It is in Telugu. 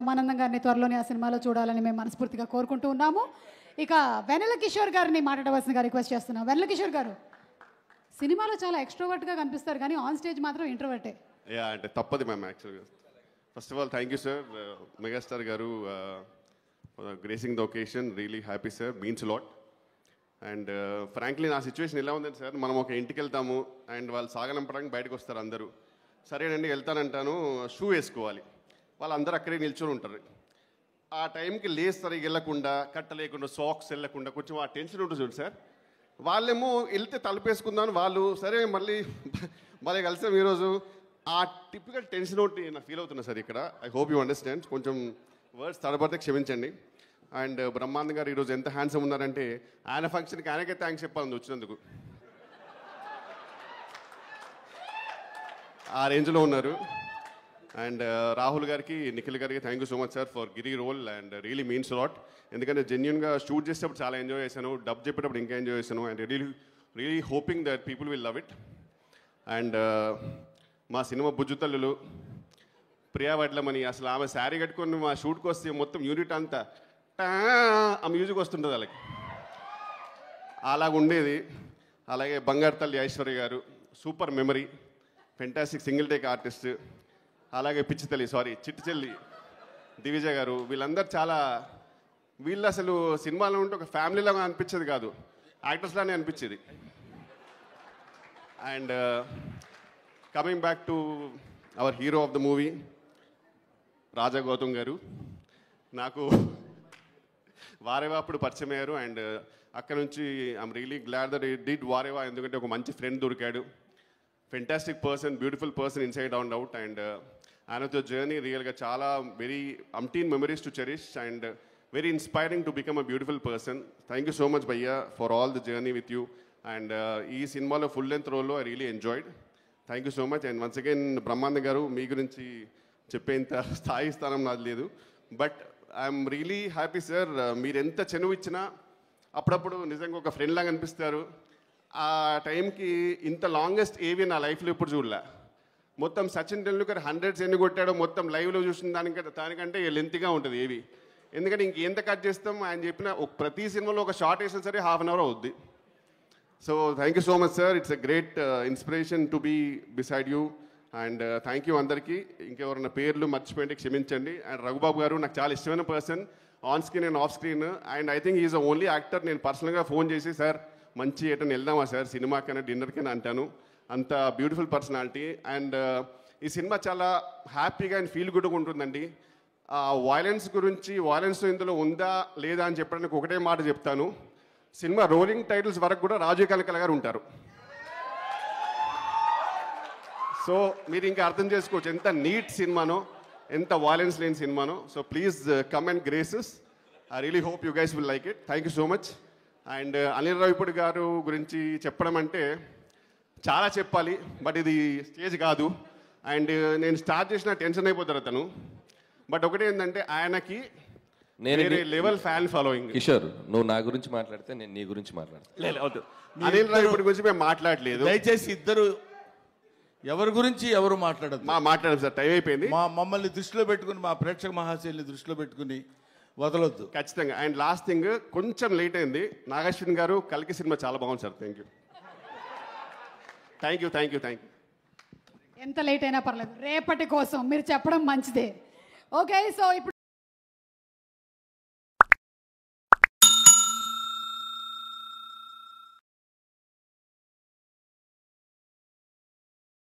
బ్రహ్మానందం గారిని త్వరలోనే ఆ సినిమాలో చూడాలని మేము మనస్ఫూర్తిగా కోరుకుంటూ ఉన్నాము. ఇక వెన్నెల కిషోర్ గారిని మాట్లాడవలసిందిగా రిక్వెస్ట్ చేస్తున్నాం. వెన్నెల కిషోర్ గారు సినిమాలో చాలా ఎక్స్ట్రోవర్ట్గా కనిపిస్తారు కానీ ఆన్ స్టేజ్ మాత్రం ఇంట్రోవర్టే. యా అంటే తప్పది మ్యామ్ యాక్చువల్గా. First of all thank you sir megastar garu gracing the occasion. Really happy sir, means lot. And frankly నా సిచ్యువేషన్ ఎలా ఉందండి సార్, మనం ఒక ఇంటికి వెళ్తాము అండ్ వాళ్ళు సాగనంపడానికి బయటకు వస్తారు అందరూ. సరేనండి వెళ్తానంటాను, షూ వేసుకోవాలి, వాళ్ళందరూ అక్కడే నిల్చొని ఉంటారు. ఆ టైంకి లేస్ సరిగ్గా వెళ్ళకుండా, కట్ట లేకుండా, సాక్స్ వెళ్ళకుండా కొంచెం ఆ టెన్షన్ ఉంటుంది చూడండి సార్. వాళ్ళేమో వెళ్తే తలుపేసుకుందామని వాళ్ళు, సరే మళ్ళీ మళ్ళీ కలిసాం ఈరోజు. ఆ టిపికల్ టెన్షన్ ఒకటి నాకు ఫీల్ అవుతున్నా సార్ ఇక్కడ. I hope you understand. కొంచెం వర్డ్స్ తడబడితే క్షమించండి. అండ్ బ్రహ్మానందం గారు ఈరోజు ఎంత హ్యాండ్సమ్ ఉన్నారంటే ఆయన ఫంక్షన్కి ఆయనకే థ్యాంక్స్ చెప్పాలని వచ్చినందుకు. ఆ రేంజ్లో ఉన్నారు. అండ్ రాహుల్ గారికి, నిఖిల్ గారికి thank you so much sir for Giri role and really means lot. ఎందుకంటే జెన్యున్గా షూట్ చేసేటప్పుడు చాలా ఎంజాయ్ చేశాను, డబ్ చెప్పేటప్పుడు ఇంకా ఎంజాయ్ చేశాను. And really hoping that people will love it. And మా సినిమా బుజ్జుతల్లులు ప్రియా వడ్లమని, అసలు ఆమె శారీ కట్టుకొని మా షూట్కి వస్తే మొత్తం యూనిట్ అంతా ఆ మ్యూజిక్ వస్తుంటుంది వాళ్ళకి, అలాగ ఉండేది. అలాగే బంగారు తల్లి ఐశ్వర్య గారు, super memory, fantastic single take artist. అలాగే చిట్టి చెల్లి దివిజ గారు, వీళ్ళందరూ చాలా, వీళ్ళు అసలు సినిమాలో ఉంటే ఒక ఫ్యామిలీలాగా అనిపించేది కాదు, యాక్టర్స్లానే అనిపించేది. And coming back to our hero of the movie Raja Gautam garu, నాకు వారేవా అప్పుడు పరిచయం అయ్యారు. అండ్ అక్కడ నుంచి I'm really glad that it did Vaareva, ఎందుకంటే ఒక మంచి ఫ్రెండ్ దొరికాడు. Fantastic person, beautiful person inside and out. And ఆయనతో జర్నీ రియల్గా చాలా వెరీ అంటీన్ memories to cherish and very inspiring to become a beautiful person. Thank you so much భయ్యా for all the journey with you. And ఈ సినిమాలో ఫుల్ లెంత్ రోల్లో I really enjoyed. Thank you so much. And once again Brahmanandam గారు, మీ గురించి చెప్పేంత స్థాయి స్థానం నాది లేదు, but I'm really happy sir. మీరు ఎంత చెనువు ఇచ్చినా అప్పుడప్పుడు నిజంగా ఒక ఫ్రెండ్ లాగా అనిపిస్తారు. ఆ టైంకి ఇంత లాంగెస్ట్ ఏవి నా లైఫ్లో ఇప్పుడు చూడలే. మొత్తం సచిన్ టెండూల్కర్ 100s ఎన్ని కొట్టాడో మొత్తం లైవ్లో చూసిన దానికంటే లెంత్గా ఉంటుంది ఏవి. ఎందుకంటే ఇంకెంత కట్ చేస్తాం, ఆయన చెప్పిన ప్రతి సినిమాలో ఒక షార్ట్ వేసినా సరే ½ an hour అవుద్ది. So thank you so much sir, it's a great inspiration to be beside you. And thank you అందరికీ. ఇంకెవరైనా పేర్లు మర్చిపోయింటే క్షమించండి. అండ్ రఘుబాబు గారు నాకు చాలా ఇష్టమైన person, on screen and off screen. And I think is the only actor నేను పర్సనల్గా ఫోన్ చేసి, సార్ మంచి ఎటని వెళ్దామా సార్ సినిమాకైనా డిన్నర్కైనా అంటాను, అంత బ్యూటిఫుల్ పర్సనాలిటీ. అండ్ ఈ సినిమా చాలా హ్యాపీగా అండ్ ఫీల్ గుడ్గా ఉంటుందండి. వైలెన్స్ గురించి, వైలెన్స్ ఇందులో ఉందా లేదా అని చెప్పడానికి ఒకటే మాట చెప్తాను, సినిమా రోలింగ్ టైటిల్స్ వరకు కూడా రాజీవ్ కనకాల గారు ఉంటారు. సో మీరు ఇంకా అర్థం చేసుకోవచ్చు ఎంత నీట్ సినిమానో, ఎంత వైలెన్స్ లేని సినిమానో. So please come and graces. I really hope you guys will like it. Thank you so much. And Anil Ravipudi garu గురించి చెప్పడం అంటే చాలా చెప్పాలి, బట్ ఇది స్టేజ్ కాదు. అండ్ నేను స్టార్ట్ చేసిన టెన్షన్ అయిపోతారు అతను. బట్ ఒకటి ఏంటంటే ఆయనకి వేరే లెవెల్ ఫ్యాన్ ఫాలోయింగ్. కిషోర్, నువ్వు నా గురించి మాట్లాడితే నేను నీ గురించి మాట్లాడతాను. అనిల్ రావిపూడి గురించి మేము మాట్లాడలేదు. దయచేసి ఇద్దరు ఎవరి గురించి ఎవరు మాట్లాడదు. మాట్లాడాం సార్, టైం అయిపోయింది. మమ్మల్ని దృష్టిలో పెట్టుకుని, మా ప్రేక్షక మహాశైలిని దృష్టిలో పెట్టుకుని వదలొద్దు ఖచ్చితంగా. అండ్ లాస్ట్ థింగ్, కొంచెం లేట్ అయింది, నాగశ్విన్ గారు కల్కి సినిమా చాలా బాగుంది sir. Thank you, thank you, thank you, thank you. ఎంత లేట్ అయినా పర్లేదు, రేపటి కోసం మీరు చెప్పడం మంచిదే. ఓకే, సో ఇప్పుడు